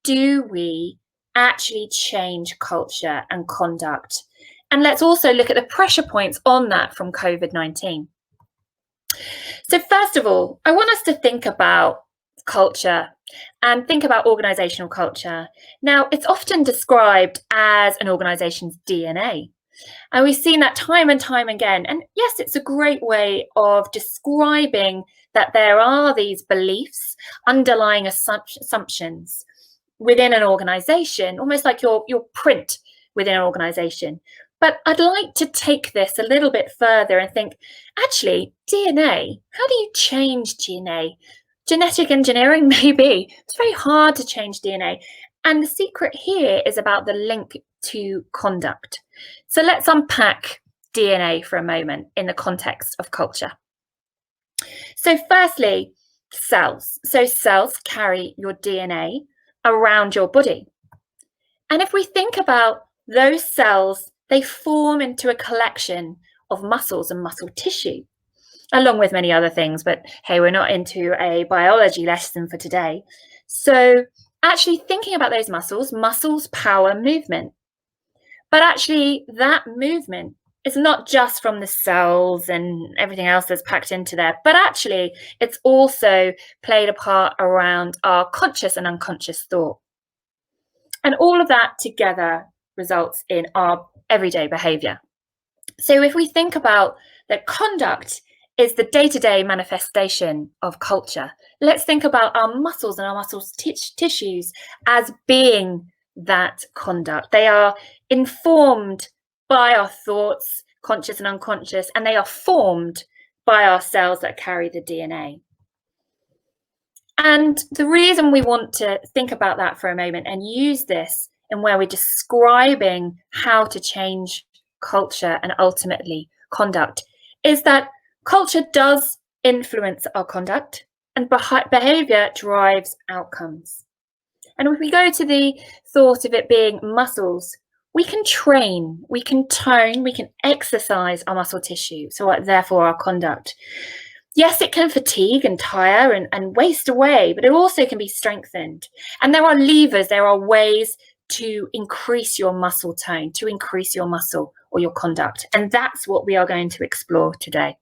do we actually change culture and conduct? And let's also look at the pressure points on that from COVID-19. So first of all, I want us to think about culture and think about organizational culture. Now, it's often described as an organization's DNA. And we've seen that time and time again. And yes, it's a great way of describing that there are these beliefs, underlying assumptions within an organization, almost like your print within an organization. But I'd like to take this a little bit further and think, actually, DNA, how do you change DNA? Genetic engineering, maybe. It's very hard to change DNA. And the secret here is about the link to conduct. So let's unpack DNA for a moment in the context of culture. So firstly, cells. So cells carry your DNA around your body. And if we think about those cells, they form into a collection of muscles and muscle tissue, along with many other things. But hey, we're not into a biology lesson for today. So actually thinking about those muscles power movement. But actually that movement is not just from the cells and everything else that's packed into there, but actually it's also played a part around our conscious and unconscious thought. And all of that together results in our everyday behavior. So if we think about that conduct is the day-to-day manifestation of culture, let's think about our muscles and our muscles tissues as being that conduct. They are informed by our thoughts, conscious and unconscious, and they are formed by our cells that carry the DNA. And the reason we want to think about that for a moment and use this in where we're describing how to change culture and ultimately conduct is that culture does influence our conduct and behavior drives outcomes. And if we go to the thought of it being muscles, we can train, we can tone, we can exercise our muscle tissue, so therefore our conduct. Yes, it can fatigue and tire and waste away, but it also can be strengthened. And there are levers, there are ways to increase your muscle tone, to increase your muscle or your conduct. And that's what we are going to explore today.